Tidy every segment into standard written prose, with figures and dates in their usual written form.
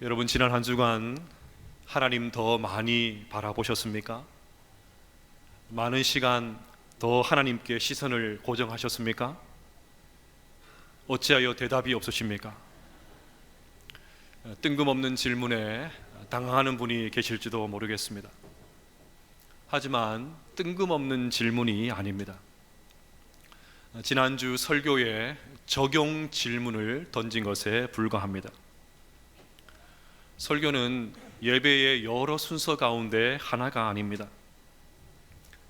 여러분, 지난 한 주간 하나님 더 많이 바라보셨습니까? 많은 시간 더 하나님께 시선을 고정하셨습니까? 어찌하여 대답이 없으십니까? 뜬금없는 질문에 당황하는 분이 계실지도 모르겠습니다. 하지만 뜬금없는 질문이 아닙니다. 지난주 설교에 적용 질문을 던진 것에 불과합니다. 설교는 예배의 여러 순서 가운데 하나가 아닙니다.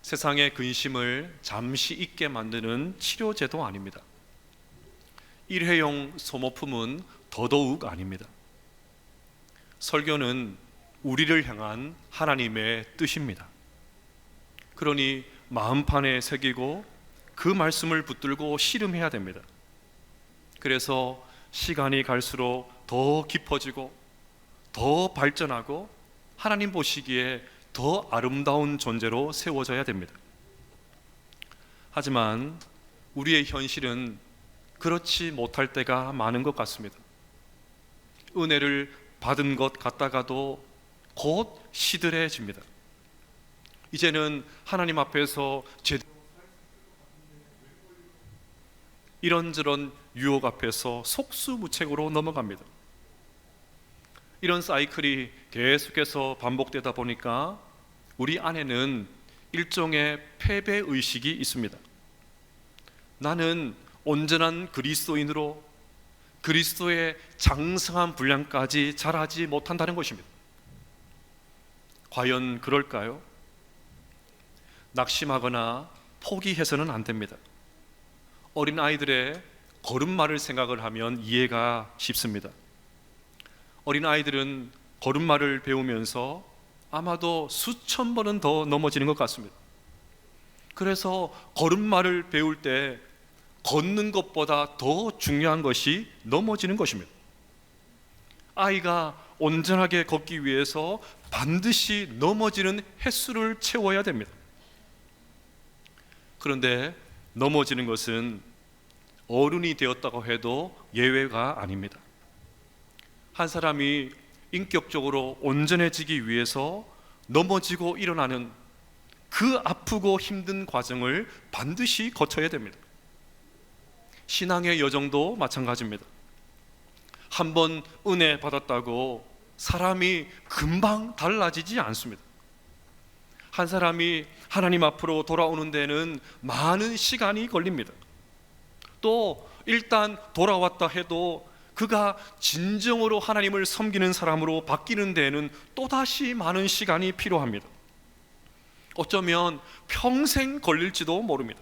세상의 근심을 잠시 잊게 만드는 치료제도 아닙니다. 일회용 소모품은 더더욱 아닙니다. 설교는 우리를 향한 하나님의 뜻입니다. 그러니 마음판에 새기고 그 말씀을 붙들고 씨름해야 됩니다. 그래서 시간이 갈수록 더 깊어지고 더 발전하고 하나님 보시기에 더 아름다운 존재로 세워져야 됩니다. 하지만 우리의 현실은 그렇지 못할 때가 많은 것 같습니다. 은혜를 받은 것 같다가도 곧 시들해집니다. 이제는 하나님 앞에서 이런저런 유혹 앞에서 속수무책으로 넘어갑니다. 이런 사이클이 계속해서 반복되다 보니까 우리 안에는 일종의 패배의식이 있습니다. 나는 온전한 그리스도인으로 그리스도의 장성한 분량까지 자라지 못한다는 것입니다. 과연 그럴까요? 낙심하거나 포기해서는 안 됩니다. 어린 아이들의 걸음마를 생각을 하면 이해가 쉽습니다. 어린 아이들은 걸음마를 배우면서 아마도 수천 번은 더 넘어지는 것 같습니다. 그래서 걸음마를 배울 때 걷는 것보다 더 중요한 것이 넘어지는 것입니다. 아이가 온전하게 걷기 위해서 반드시 넘어지는 횟수를 채워야 됩니다. 그런데 넘어지는 것은 어른이 되었다고 해도 예외가 아닙니다. 한 사람이 인격적으로 온전해지기 위해서 넘어지고 일어나는 그 아프고 힘든 과정을 반드시 거쳐야 됩니다. 신앙의 여정도 마찬가지입니다. 한번 은혜 받았다고 사람이 금방 달라지지 않습니다. 한 사람이 하나님 앞으로 돌아오는 데는 많은 시간이 걸립니다. 또 일단 돌아왔다 해도 그가 진정으로 하나님을 섬기는 사람으로 바뀌는 데에는 또다시 많은 시간이 필요합니다. 어쩌면 평생 걸릴지도 모릅니다.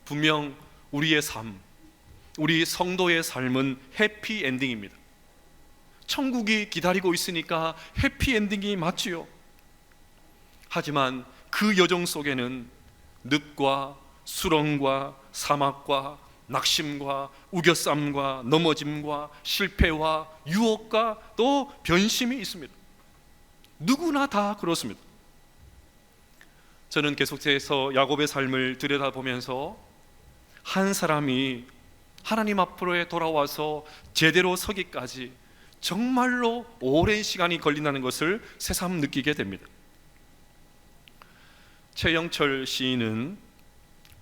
분명 우리의 삶, 우리 성도의 삶은 해피엔딩입니다. 천국이 기다리고 있으니까 해피엔딩이 맞지요. 하지만 그 여정 속에는 늪과 수렁과 사막과 낙심과 우겨쌈과 넘어짐과 실패와 유혹과 또 변심이 있습니다. 누구나 다 그렇습니다. 저는 계속해서 야곱의 삶을 들여다보면서 한 사람이 하나님 앞으로 돌아와서 제대로 서기까지 정말로 오랜 시간이 걸린다는 것을 새삼 느끼게 됩니다. 최영철 시인은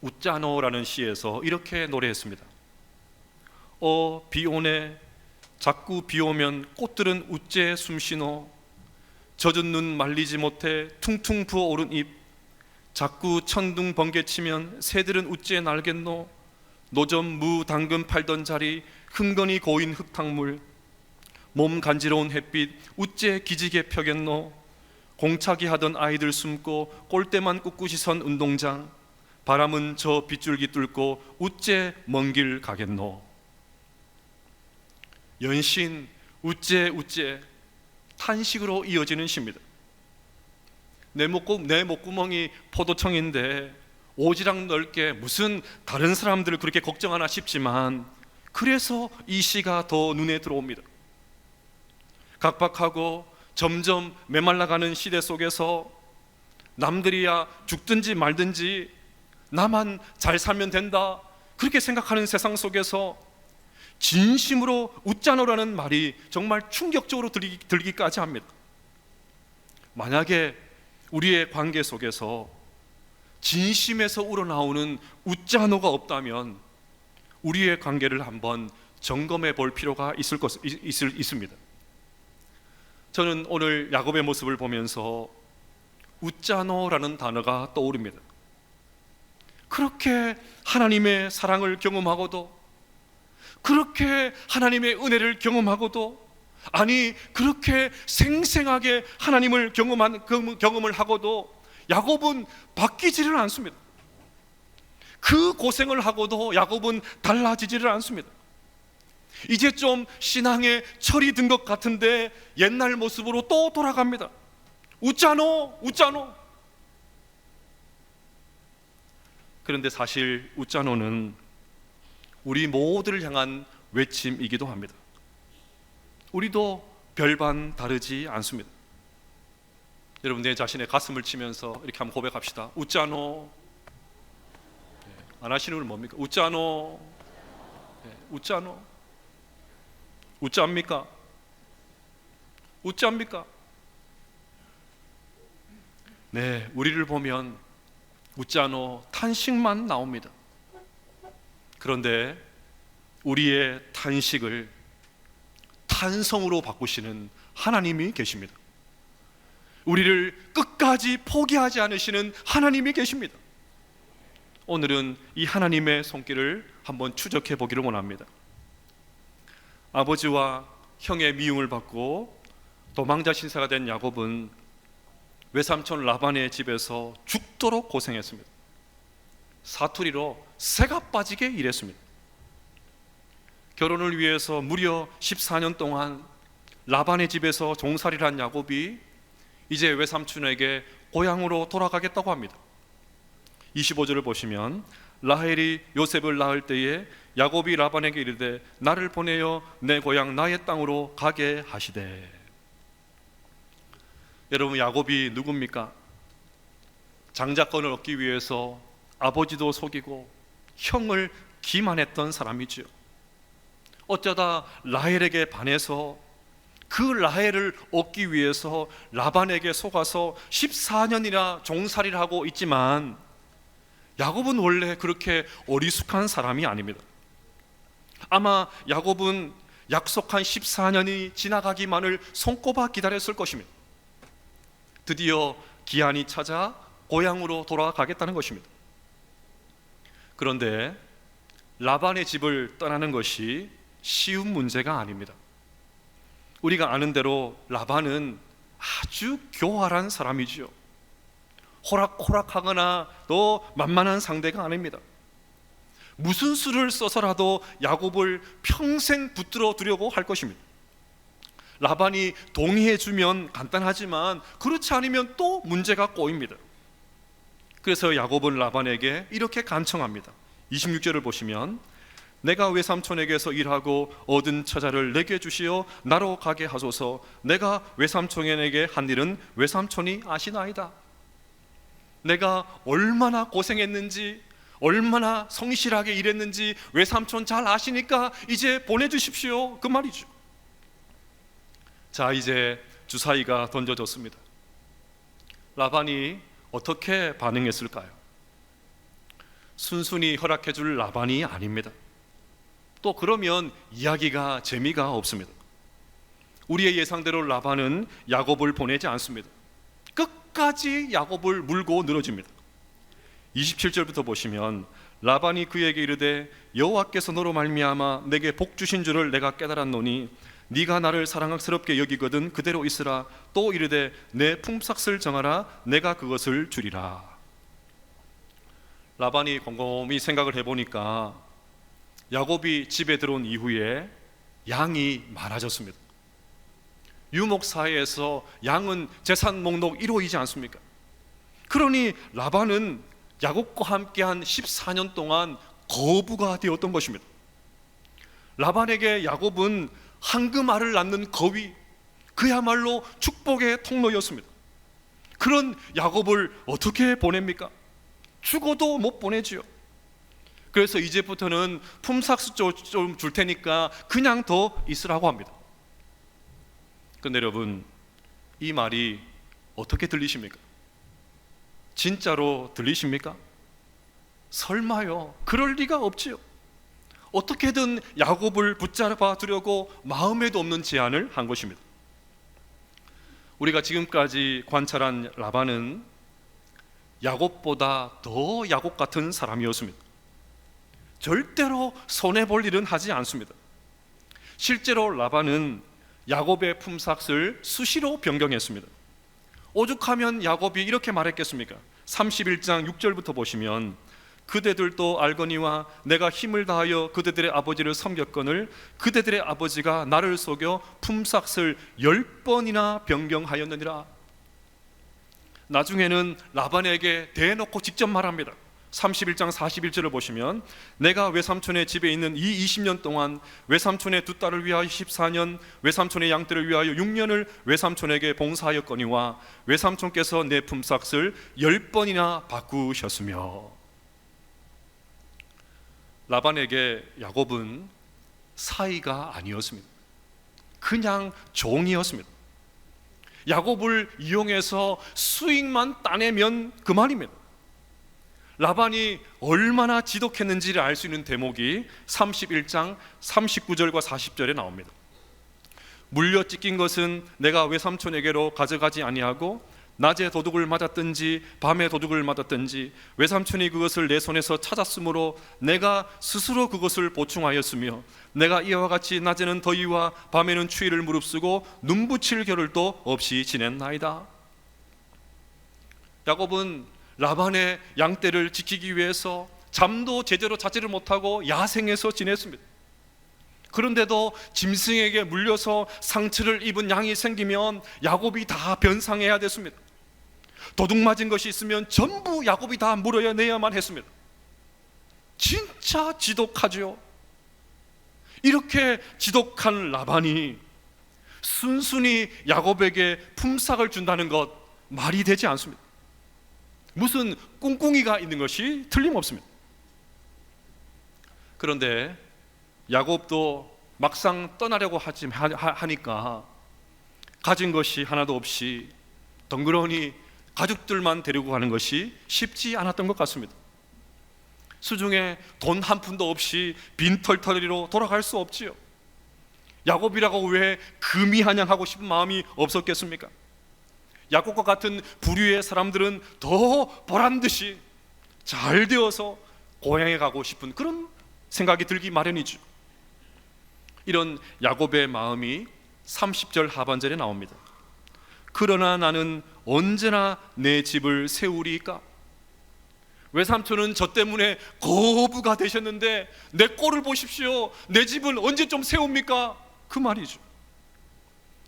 웃자노라는 시에서 이렇게 노래했습니다. 비 오네 자꾸 비 오면 꽃들은 우째 숨쉬노 젖은 눈 말리지 못해 퉁퉁 부어오른 잎 자꾸 천둥 번개치면 새들은 우째 날겠노 노점 무 당근 팔던 자리 흥건히 고인 흙탕물 몸 간지러운 햇빛 우째 기지개 펴겠노 공차기 하던 아이들 숨고 꼴대만 꿋꿋이 선 운동장 바람은 저 빗줄기 뚫고 우째 먼 길 가겠노 연신 우째 탄식으로 이어지는 시입니다. 내 목구멍이 포도청인데 오지랖 넓게 무슨 다른 사람들을 그렇게 걱정하나 싶지만 그래서 이 시가 더 눈에 들어옵니다. 각박하고 점점 메말라가는 시대 속에서 남들이야 죽든지 말든지 나만 잘 살면 된다 그렇게 생각하는 세상 속에서 진심으로 웃자노라는 말이 정말 충격적으로 들리기까지 합니다. 만약에 우리의 관계 속에서 진심에서 우러나오는 웃자노가 없다면 우리의 관계를 한번 점검해 볼 필요가 있습니다. 저는 오늘 야곱의 모습을 보면서 웃자노라는 단어가 떠오릅니다. 그렇게 하나님의 사랑을 경험하고도, 그렇게 하나님의 은혜를 경험하고도, 아니 그렇게 생생하게 하나님을 경험을 하고도 야곱은 바뀌지를 않습니다. 그 고생을 하고도 야곱은 달라지지를 않습니다. 이제 좀 신앙에 철이 든 것 같은데 옛날 모습으로 또 돌아갑니다. 웃자노, 웃자노. 그런데 사실 웃자노는 우리 모두를 향한 외침이기도 합니다. 우리도 별반 다르지 않습니다. 여러분, 내 자신의 가슴을 치면서 이렇게 한번 고백합시다. 웃자노. 안 하시는 분 뭡니까? 웃자노. 웃자노. 웃자합니까? 웃자합니까? 네, 우리를 보면 웃자노 탄식만 나옵니다. 그런데 우리의 탄식을 탄성으로 바꾸시는 하나님이 계십니다. 우리를 끝까지 포기하지 않으시는 하나님이 계십니다. 오늘은 이 하나님의 손길을 한번 추적해 보기를 원합니다. 아버지와 형의 미움을 받고 도망자 신사가 된 야곱은 외삼촌 라반의 집에서 죽도록 고생했습니다. 사투리로 새가 빠지게 일했습니다. 결혼을 위해서 무려 14년 동안 라반의 집에서 종살이를 한 야곱이 이제 외삼촌에게 고향으로 돌아가겠다고 합니다. 25절을 보시면 라헬이 요셉을 낳을 때에 야곱이 라반에게 이르되 나를 보내어 내 고향 나의 땅으로 가게 하시되. 여러분, 야곱이 누굽니까? 장자권을 얻기 위해서 아버지도 속이고 형을 기만했던 사람이죠. 어쩌다 라헬에게 반해서 그 라헬을 얻기 위해서 라반에게 속아서 14년이나 종살이를 하고 있지만 야곱은 원래 그렇게 어리숙한 사람이 아닙니다. 아마 야곱은 약속한 14년이 지나가기만을 손꼽아 기다렸을 것입니다. 드디어 기한이 찾아 고향으로 돌아가겠다는 것입니다. 그런데 라반의 집을 떠나는 것이 쉬운 문제가 아닙니다. 우리가 아는 대로 라반은 아주 교활한 사람이지요. 호락호락하거나 또 만만한 상대가 아닙니다. 무슨 수를 써서라도 야곱을 평생 붙들어 두려고 할 것입니다. 라반이 동의해 주면 간단하지만 그렇지 않으면 또 문제가 꼬입니다. 그래서 야곱은 라반에게 이렇게 간청합니다. 26절을 보시면 내가 외삼촌에게서 일하고 얻은 처자를 내게 주시어 나로 가게 하소서. 내가 외삼촌에게 한 일은 외삼촌이 아시나이다. 내가 얼마나 고생했는지, 얼마나 성실하게 일했는지 외삼촌 잘 아시니까 이제 보내주십시오, 그 말이죠. 자, 이제 주사위가 던져졌습니다. 라반이 어떻게 반응했을까요? 순순히 허락해 줄 라반이 아닙니다. 또 그러면 이야기가 재미가 없습니다. 우리의 예상대로 라반은 야곱을 보내지 않습니다. 끝까지 야곱을 물고 늘어집니다. 27절부터 보시면 라반이 그에게 이르되 여호와께서 너로 말미암아 내게 복 주신 줄을 내가 깨달았노니 네가 나를 사랑스럽게 여기거든 그대로 있으라. 또 이르되 내 품삯을 정하라. 내가 그것을 주리라. 라반이 곰곰이 생각을 해보니까 야곱이 집에 들어온 이후에 양이 많아졌습니다. 유목사회에서 양은 재산 목록 1호이지 않습니까? 그러니 라반은 야곱과 함께한 14년 동안 거부가 되었던 것입니다. 라반에게 야곱은 황금알을 낳는 거위, 그야말로 축복의 통로였습니다. 그런 야곱을 어떻게 보냅니까? 죽어도 못 보내지요. 그래서 이제부터는 품삯 좀 줄 테니까 그냥 더 있으라고 합니다. 근데 여러분, 이 말이 어떻게 들리십니까? 진짜로 들리십니까? 설마요. 그럴 리가 없지요. 어떻게든 야곱을 붙잡아 두려고 마음에도 없는 제안을 한 것입니다. 우리가 지금까지 관찰한 라반은 야곱보다 더 야곱 같은 사람이었습니다. 절대로 손해볼 일은 하지 않습니다. 실제로 라반은 야곱의 품삯을 수시로 변경했습니다. 오죽하면 야곱이 이렇게 말했겠습니까? 31장 6절부터 보시면 그대들도 알거니와 내가 힘을 다하여 그대들의 아버지를 섬겼거늘 그대들의 아버지가 나를 속여 품삯을 10번이나 변경하였느니라. 나중에는 라반에게 대놓고 직접 말합니다. 31장 41절을 보시면 내가 외삼촌의 집에 있는 이 20년 동안 외삼촌의 두 딸을 위하여 14년, 외삼촌의 양떼를 위하여 6년을 외삼촌에게 봉사하였거니와 외삼촌께서 내 품삯을 10번이나 바꾸셨으며. 라반에게 야곱은 사이가 아니었습니다. 그냥 종이었습니다. 야곱을 이용해서 수익만 따내면 그만입니다. 라반이 얼마나 지독했는지를 알 수 있는 대목이 31장 39절과 40절에 나옵니다. 물려 찢긴 것은 내가 외삼촌에게로 가져가지 아니하고 낮에 도둑을 맞았든지 밤에 도둑을 맞았든지 외삼촌이 그것을 내 손에서 찾았으므로 내가 스스로 그것을 보충하였으며 내가 이와 같이 낮에는 더위와 밤에는 추위를 무릅쓰고 눈붙일 겨를도 없이 지냈나이다. 야곱은 라반의 양떼를 지키기 위해서 잠도 제대로 자지를 못하고 야생에서 지냈습니다. 그런데도 짐승에게 물려서 상처를 입은 양이 생기면 야곱이 다 변상해야 됐습니다. 도둑 맞은 것이 있으면 전부 야곱이 다 물어내야만 했습니다. 진짜 지독하죠. 이렇게 지독한 라반이 순순히 야곱에게 품삯을 준다는 것 말이 되지 않습니다. 무슨 꿍꿍이가 있는 것이 틀림없습니다. 그런데 야곱도 막상 떠나려고 하니까 가진 것이 하나도 없이 덩그러니 가족들만 데리고 가는 것이 쉽지 않았던 것 같습니다. 수중에 돈 한 푼도 없이 빈털터리로 돌아갈 수 없지요. 야곱이라고 왜 금이 한양하고 싶은 마음이 없었겠습니까? 야곱과 같은 부류의 사람들은 더 보란듯이 잘 되어서 고향에 가고 싶은 그런 생각이 들기 마련이죠. 이런 야곱의 마음이 30절 하반절에 나옵니다. 그러나 나는 언제나 내 집을 세우리까? 외삼촌은 저 때문에 거부가 되셨는데 내 꼴을 보십시오. 내 집을 언제 좀 세웁니까? 그 말이죠.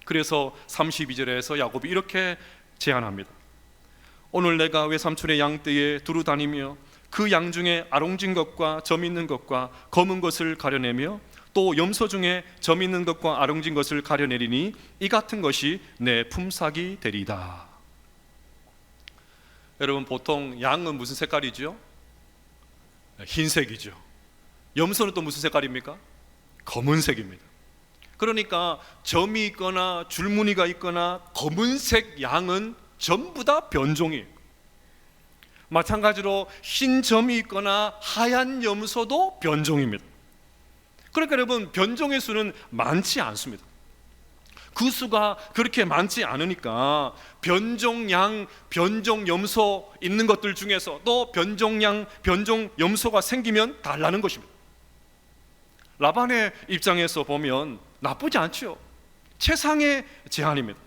그래서 32절에서 야곱이 이렇게 제안합니다. 오늘 내가 외삼촌의 양떼에 두루 다니며 그 양 중에 아롱진 것과 점 있는 것과 검은 것을 가려내며 또 염소 중에 점 있는 것과 아롱진 것을 가려내리니 이 같은 것이 내 품삯이 되리다. 여러분, 보통 양은 무슨 색깔이죠? 흰색이죠. 염소는 또 무슨 색깔입니까? 검은색입니다. 그러니까 점이 있거나 줄무늬가 있거나 검은색 양은 전부 다 변종이에요. 마찬가지로 흰 점이 있거나 하얀 염소도 변종입니다. 그러니까 여러분, 변종의 수는 많지 않습니다. 그 수가 그렇게 많지 않으니까 변종양, 변종염소 있는 것들 중에서 또 변종양, 변종염소가 생기면 달라는 것입니다. 라반의 입장에서 보면 나쁘지 않죠. 최상의 제한입니다.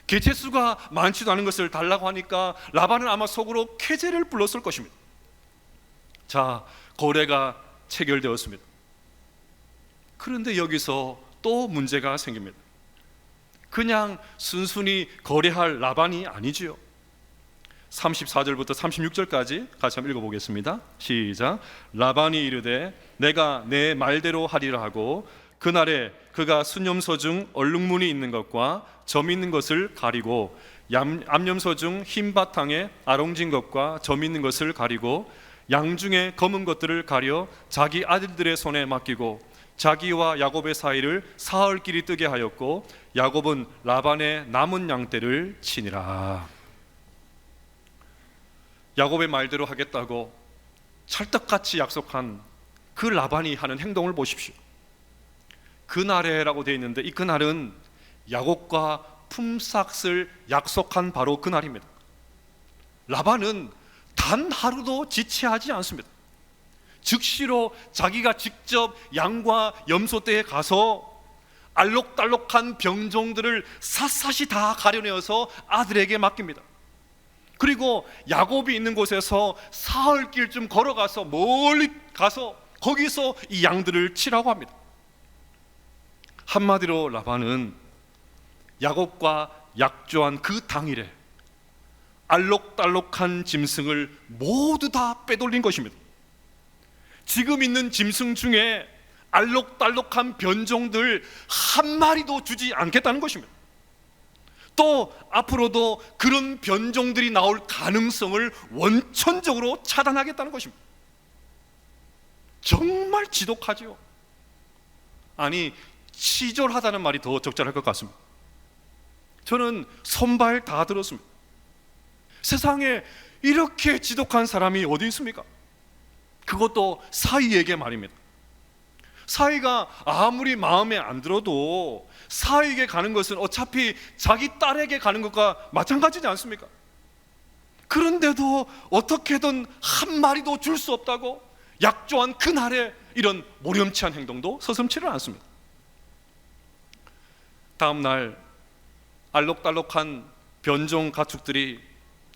개체수가 많지도 않은 것을 달라고 하니까 라반은 아마 속으로 쾌재를 불렀을 것입니다. 자, 거래가 체결되었습니다. 그런데 여기서 또 문제가 생깁니다. 그냥 순순히 거래할 라반이 아니지요. 34절부터 36절까지 같이 한번 읽어보겠습니다. 시작. 라반이 이르되 내가 내 말대로 하리라 하고 그날에 그가 순염소 중 얼룩무늬 있는 것과 점 있는 것을 가리고 암염소 중 흰 바탕에 아롱진 것과 점 있는 것을 가리고 양 중에 검은 것들을 가려 자기 아들들의 손에 맡기고 자기와 야곱의 사이를 사흘길이 뜨게 하였고 야곱은 라반의 남은 양떼를 치니라. 야곱의 말대로 하겠다고 찰떡같이 약속한 그 라반이 하는 행동을 보십시오. 그날에라고 되어 있는데 이 그날은 야곱과 품삯을 약속한 바로 그날입니다. 라반은 단 하루도 지체하지 않습니다. 즉시로 자기가 직접 양과 염소떼에 가서 알록달록한 병종들을 샅샅이 다 가려내어서 아들에게 맡깁니다. 그리고 야곱이 있는 곳에서 사흘길쯤 걸어가서 멀리 가서 거기서 이 양들을 치라고 합니다. 한마디로 라반은 야곱과 약조한 그 당일에 알록달록한 짐승을 모두 다 빼돌린 것입니다. 지금 있는 짐승 중에 알록달록한 변종들 한 마리도 주지 않겠다는 것입니다. 또 앞으로도 그런 변종들이 나올 가능성을 원천적으로 차단하겠다는 것입니다. 정말 지독하지요. 아니, 치졸하다는 말이 더 적절할 것 같습니다. 저는 손발 다 들었습니다. 세상에 이렇게 지독한 사람이 어디 있습니까? 그것도 사위에게 말입니다. 사위가 아무리 마음에 안 들어도 사위에게 가는 것은 어차피 자기 딸에게 가는 것과 마찬가지지 않습니까? 그런데도 어떻게든 한 마리도 줄 수 없다고 약조한 그날에 이런 모렴치한 행동도 서슴지를 않습니다. 다음 날 알록달록한 변종 가축들이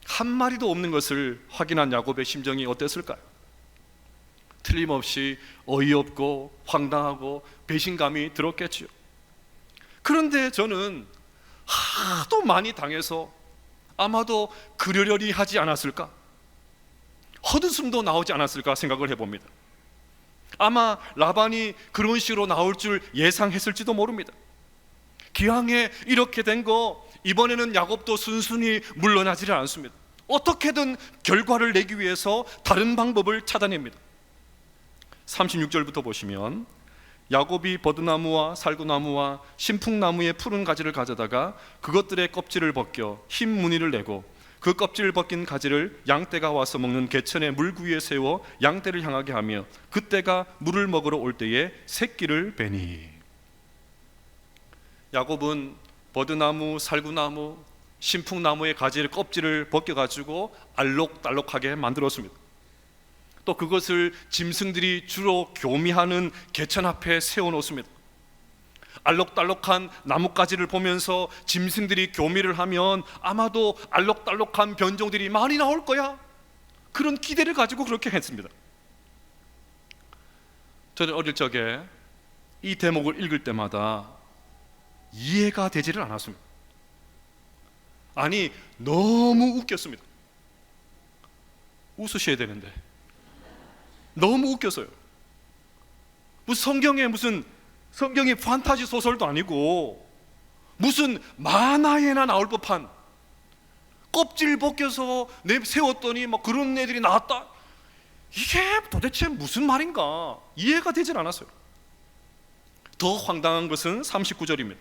한 마리도 없는 것을 확인한 야곱의 심정이 어땠을까요? 틀림없이 어이없고 황당하고 배신감이 들었겠지요. 그런데 저는 하도 많이 당해서 아마도 그러려니 하지 않았을까? 헛웃음도 나오지 않았을까 생각을 해봅니다. 아마 라반이 그런 식으로 나올 줄 예상했을지도 모릅니다. 기왕에 이렇게 된 거 이번에는 야곱도 순순히 물러나지를 않습니다. 어떻게든 결과를 내기 위해서 다른 방법을 찾아냅니다. 36절부터 보시면 야곱이 버드나무와 살구나무와 신풍나무의 푸른 가지를 가져다가 그것들의 껍질을 벗겨 흰 무늬를 내고 그 껍질을 벗긴 가지를 양떼가 와서 먹는 개천의 물구 위에 세워 양떼를 향하게 하며 그떼가 물을 먹으러 올 때에 새끼를 베니. 야곱은 버드나무, 살구나무, 신풍나무의 가지를 껍질을 벗겨가지고 알록달록하게 만들었습니다. 또 그것을 짐승들이 주로 교미하는 개천 앞에 세워놓습니다. 알록달록한 나뭇가지를 보면서 짐승들이 교미를 하면 아마도 알록달록한 변종들이 많이 나올 거야, 그런 기대를 가지고 그렇게 했습니다. 저는 어릴 적에 이 대목을 읽을 때마다 이해가 되지를 않았습니다. 아니, 너무 웃겼습니다. 웃으셔야 되는데 너무 웃겨서요. 무슨 성경이 판타지 소설도 아니고 무슨 만화에나 나올 법한 껍질 벗겨서 세웠더니 막 그런 애들이 나왔다. 이게 도대체 무슨 말인가 이해가 되질 않았어요. 더 황당한 것은 39절입니다.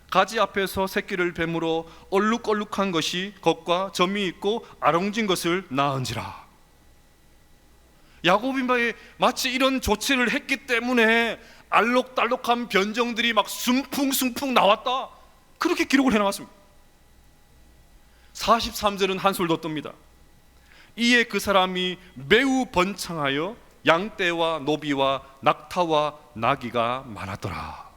가지 앞에서 새끼를 뱀으로 얼룩얼룩한 것이 겉과 점이 있고 아롱진 것을 낳은지라. 야곱이 마치 이런 조치를 했기 때문에 알록달록한 변종들이 막 순풍순풍 나왔다, 그렇게 기록을 해놨습니다. 43절은 한술 더 뜹니다. 이에 그 사람이 매우 번창하여 양떼와 노비와 낙타와 나귀가 많았더라.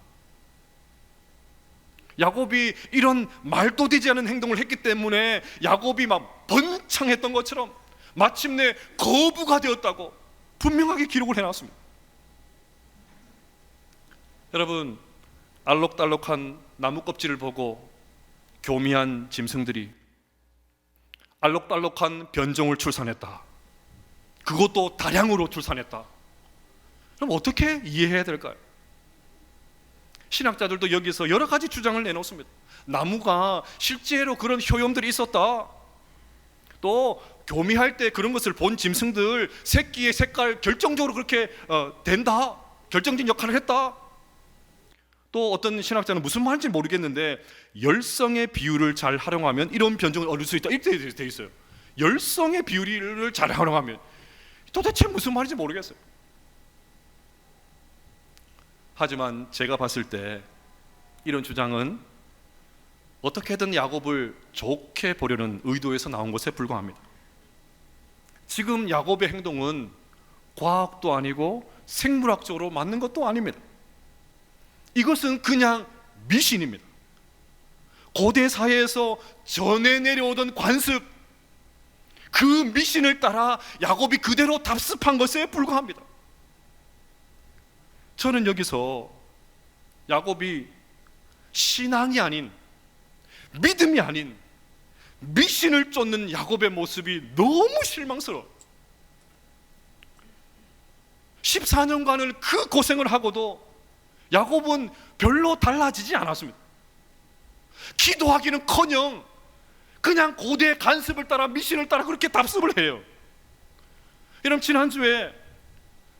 야곱이 이런 말도 되지 않은 행동을 했기 때문에 야곱이 막 번창했던 것처럼 마침내 거부가 되었다고 분명하게 기록을 해놨습니다. 여러분, 알록달록한 나무 껍질을 보고 교미한 짐승들이 알록달록한 변종을 출산했다, 그것도 다량으로 출산했다. 그럼 어떻게 이해해야 될까요? 신학자들도 여기서 여러 가지 주장을 내놓습니다. 나무가 실제로 그런 효용들이 있었다, 또 교미할 때 그런 것을 본 짐승들 새끼의 색깔 결정적으로 그렇게 된다, 결정적인 역할을 했다. 또 어떤 신학자는 무슨 말인지 모르겠는데 열성의 비율을 잘 활용하면 이런 변종을 얻을 수 있다, 이렇게 돼 있어요. 열성의 비율을 잘 활용하면, 도대체 무슨 말인지 모르겠어요. 하지만 제가 봤을 때 이런 주장은 어떻게든 야곱을 좋게 보려는 의도에서 나온 것에 불과합니다. 지금 야곱의 행동은 과학도 아니고 생물학적으로 맞는 것도 아닙니다. 이것은 그냥 미신입니다. 고대 사회에서 전해 내려오던 관습, 그 미신을 따라 야곱이 그대로 답습한 것에 불과합니다. 저는 여기서 야곱이 신앙이 아닌, 믿음이 아닌 미신을 쫓는 야곱의 모습이 너무 실망스러워요. 14년간을 그 고생을 하고도 야곱은 별로 달라지지 않았습니다. 기도하기는커녕 그냥 고대의 간습을 따라, 미신을 따라 그렇게 답습을 해요. 여러분, 지난주에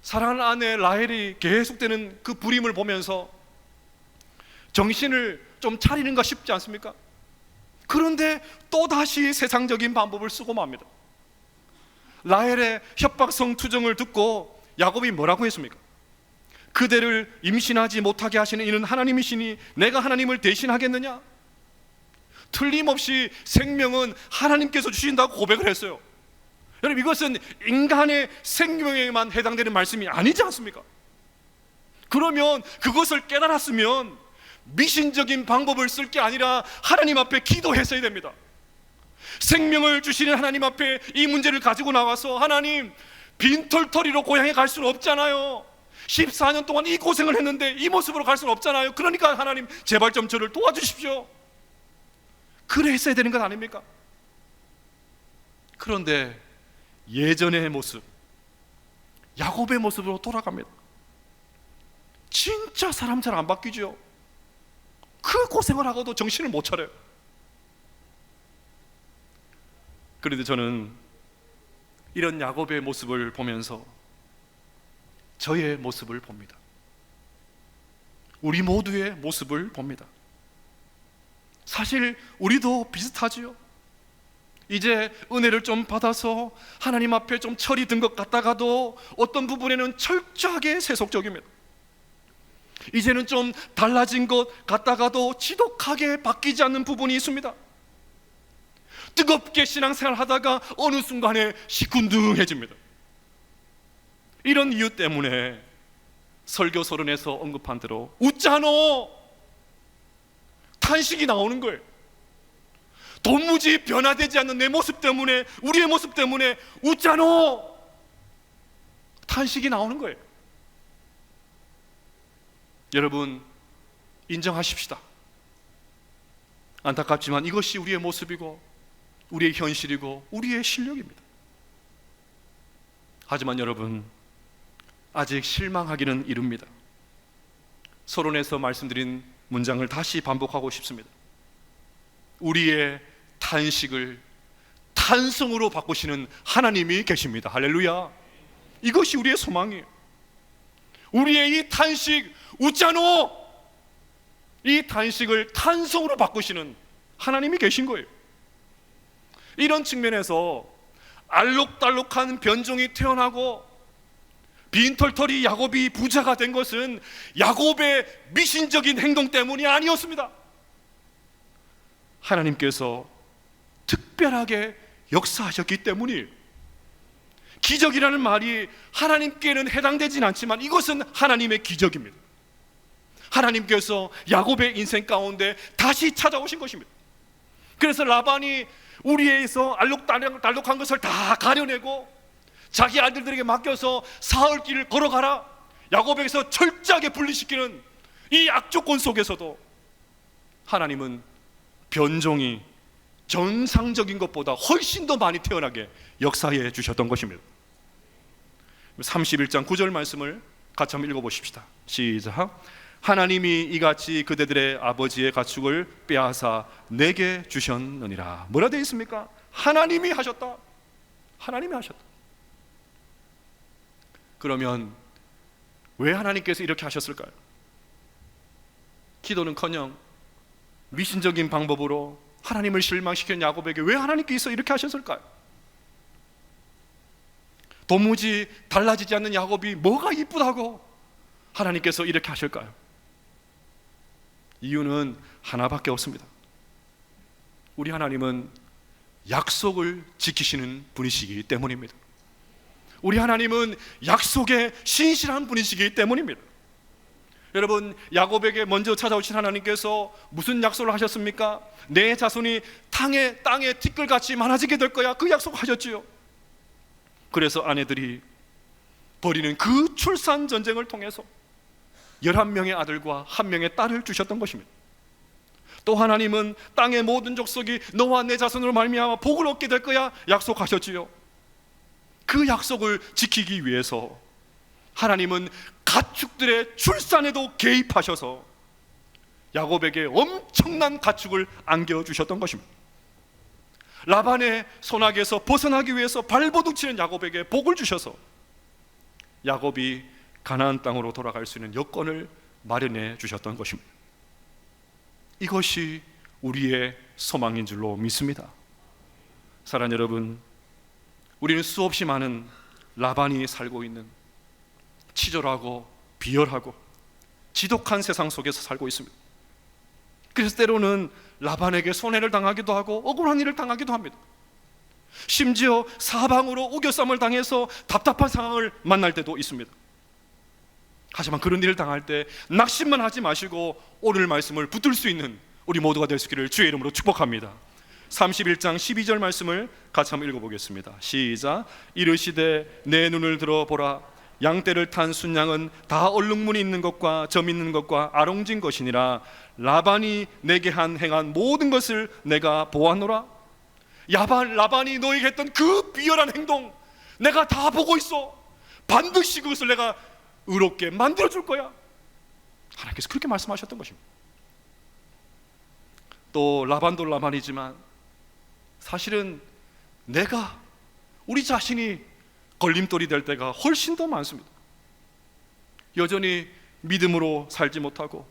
사랑하는 아내 라헬이 계속되는 그 불임을 보면서 정신을 좀 차리는가 싶지 않습니까? 그런데 또다시 세상적인 방법을 쓰고 맙니다. 라헬의 협박성 투정을 듣고 야곱이 뭐라고 했습니까? 그대를 임신하지 못하게 하시는 이는 하나님이시니 내가 하나님을 대신하겠느냐? 틀림없이 생명은 하나님께서 주신다고 고백을 했어요. 여러분, 이것은 인간의 생명에만 해당되는 말씀이 아니지 않습니까? 그러면 그것을 깨달았으면 미신적인 방법을 쓸 게 아니라 하나님 앞에 기도했어야 됩니다. 생명을 주시는 하나님 앞에 이 문제를 가지고 나와서, 하나님, 빈털터리로 고향에 갈 수는 없잖아요. 14년 동안 이 고생을 했는데 이 모습으로 갈 수는 없잖아요. 그러니까 하나님, 제발 좀 저를 도와주십시오. 그래 했어야 되는 것 아닙니까? 그런데 예전의 모습, 야곱의 모습으로 돌아갑니다. 진짜 사람 잘 안 바뀌죠. 그 고생을 하고도 정신을 못 차려요. 그런데 저는 이런 야곱의 모습을 보면서 저의 모습을 봅니다. 우리 모두의 모습을 봅니다. 사실 우리도 비슷하지요. 이제 은혜를 좀 받아서 하나님 앞에 좀 철이 든 것 같다가도 어떤 부분에는 철저하게 세속적입니다. 이제는 좀 달라진 것 같다가도 지독하게 바뀌지 않는 부분이 있습니다. 뜨겁게 신앙생활 하다가 어느 순간에 시큰둥해집니다. 이런 이유 때문에 설교서론에서 언급한 대로 웃자노 탄식이 나오는 거예요. 도무지 변화되지 않는 내 모습 때문에, 우리의 모습 때문에 웃자노 탄식이 나오는 거예요. 여러분, 인정하십시다. 안타깝지만 이것이 우리의 모습이고 우리의 현실이고 우리의 실력입니다. 하지만 여러분, 아직 실망하기는 이릅니다. 서론에서 말씀드린 문장을 다시 반복하고 싶습니다. 우리의 탄식을 탄성으로 바꾸시는 하나님이 계십니다. 할렐루야. 이것이 우리의 소망이에요. 우리의 이 탄식, 웃자노, 이 탄식을 탄성으로 바꾸시는 하나님이 계신 거예요. 이런 측면에서 알록달록한 변종이 태어나고 빈털터리 야곱이 부자가 된 것은 야곱의 미신적인 행동 때문이 아니었습니다. 하나님께서 특별하게 역사하셨기 때문이에요. 기적이라는 말이 하나님께는 해당되진 않지만 이것은 하나님의 기적입니다. 하나님께서 야곱의 인생 가운데 다시 찾아오신 것입니다. 그래서 라반이 우리에서 알록달록한 것을 다 가려내고 자기 아들들에게 맡겨서 사흘길을 걸어가라, 야곱에게서 철저하게 분리시키는 이 악조건 속에서도 하나님은 변종이 정상적인 것보다 훨씬 더 많이 태어나게 역사해 주셨던 것입니다. 31장 9절 말씀을 같이 한번 읽어보십시다. 시작. 하나님이 이같이 그대들의 아버지의 가축을 빼앗아 내게 주셨느니라. 뭐라 되어 있습니까? 하나님이 하셨다. 하나님이 하셨다. 그러면 왜 하나님께서 이렇게 하셨을까요? 기도는커녕 미신적인 방법으로 하나님을 실망시킨 야곱에게 왜 하나님께서 이렇게 하셨을까요? 도무지 달라지지 않는 야곱이 뭐가 이쁘다고 하나님께서 이렇게 하실까요? 이유는 하나밖에 없습니다. 우리 하나님은 약속을 지키시는 분이시기 때문입니다. 우리 하나님은 약속에 신실한 분이시기 때문입니다. 여러분, 야곱에게 먼저 찾아오신 하나님께서 무슨 약속을 하셨습니까? 내 자손이 땅에 티끌같이 많아지게 될 거야, 그 약속하셨지요. 그래서 아내들이 벌이는 그 출산 전쟁을 통해서 11명의 아들과 1명의 딸을 주셨던 것입니다. 또 하나님은 땅의 모든 족속이 너와 내 자손으로 말미암아 복을 얻게 될 거야 약속하셨지요. 그 약속을 지키기 위해서 하나님은 가축들의 출산에도 개입하셔서 야곱에게 엄청난 가축을 안겨주셨던 것입니다. 라반의 손아귀에서 벗어나기 위해서 발버둥치는 야곱에게 복을 주셔서 야곱이 가나안 땅으로 돌아갈 수 있는 여건을 마련해 주셨던 것입니다. 이것이 우리의 소망인 줄로 믿습니다. 사랑하는 여러분, 우리는 수없이 많은 라반이 살고 있는 치졸하고 비열하고 지독한 세상 속에서 살고 있습니다. 그래서 때로는 라반에게 손해를 당하기도 하고 억울한 일을 당하기도 합니다. 심지어 사방으로 우겨쌈을 당해서 답답한 상황을 만날 때도 있습니다. 하지만 그런 일을 당할 때 낙심만 하지 마시고 오늘 말씀을 붙들 수 있는 우리 모두가 될 수 있기를 주의 이름으로 축복합니다. 31장 12절 말씀을 같이 한번 읽어보겠습니다. 시작. 이르시되 내 눈을 들어보라. 양떼를 탄 순양은 다 얼룩무늬 있는 것과 점 있는 것과 아롱진 것이니라. 라반이 내게 행한 모든 것을 내가 보았노라. 라반이 너에게 했던 그 비열한 행동 내가 다 보고 있어. 반드시 그것을 내가 의롭게 만들어줄 거야. 하나님께서 그렇게 말씀하셨던 것입니다. 또 라반도 라반이지만 사실은 우리 자신이 걸림돌이 될 때가 훨씬 더 많습니다. 여전히 믿음으로 살지 못하고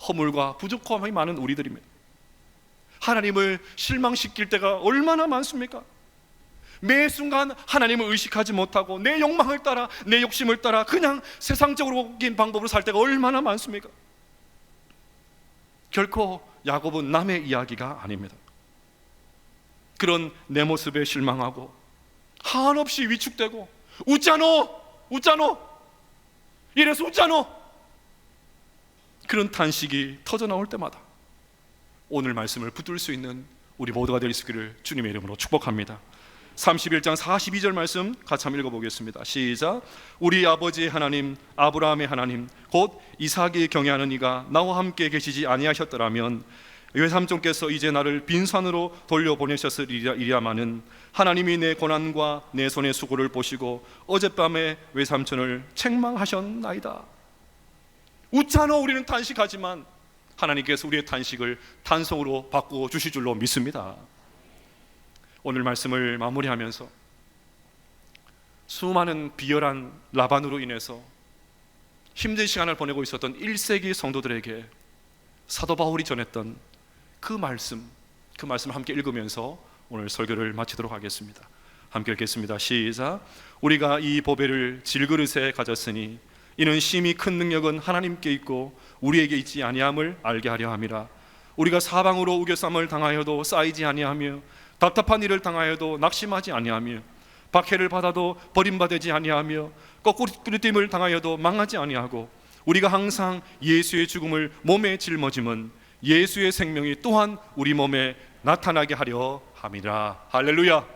허물과 부족함이 많은 우리들입니다. 하나님을 실망시킬 때가 얼마나 많습니까? 매 순간 하나님을 의식하지 못하고 내 욕망을 따라 내 욕심을 따라 그냥 세상적인 방법으로 살 때가 얼마나 많습니까? 결코 야곱은 남의 이야기가 아닙니다. 그런 내 모습에 실망하고 한없이 위축되고 웃잖아 이래서 웃잖아 그런 탄식이 터져나올 때마다 오늘 말씀을 붙들 수 있는 우리 모두가 될 수 있기를 주님의 이름으로 축복합니다. 31장 42절 말씀 같이 한번 읽어보겠습니다. 시작. 우리 아버지의 하나님 아브라함의 하나님 곧 이삭이 경외하는 이가 나와 함께 계시지 아니하셨더라면 외삼촌께서 이제 나를 빈산으로 돌려보내셨으리야마는 하나님이 내 고난과 내 손의 수고를 보시고 어젯밤에 외삼촌을 책망하셨나이다. 웃잖아 우리는 탄식하지만 하나님께서 우리의 탄식을 탄성으로 바꾸어 주실 줄로 믿습니다. 오늘 말씀을 마무리하면서 수많은 비열한 라반으로 인해서 힘든 시간을 보내고 있었던 1세기 성도들에게 사도 바울이 전했던 그 말씀을 함께 읽으면서 오늘 설교를 마치도록 하겠습니다. 함께 읽겠습니다. 시작. 우리가 이 보배를 질그릇에 가졌으니 이는 심히 큰 능력은 하나님께 있고 우리에게 있지 아니함을 알게 하려 함이라. 우리가 사방으로 우겨쌈을 당하여도 쌓이지 아니하며 답답한 일을 당하여도 낙심하지 아니하며 박해를 받아도 버림받지 아니하며 거꾸로짐을 당하여도 망하지 아니하고 우리가 항상 예수의 죽음을 몸에 짊어짐은 예수의 생명이 또한 우리 몸에 나타나게 하려 함이라. 할렐루야.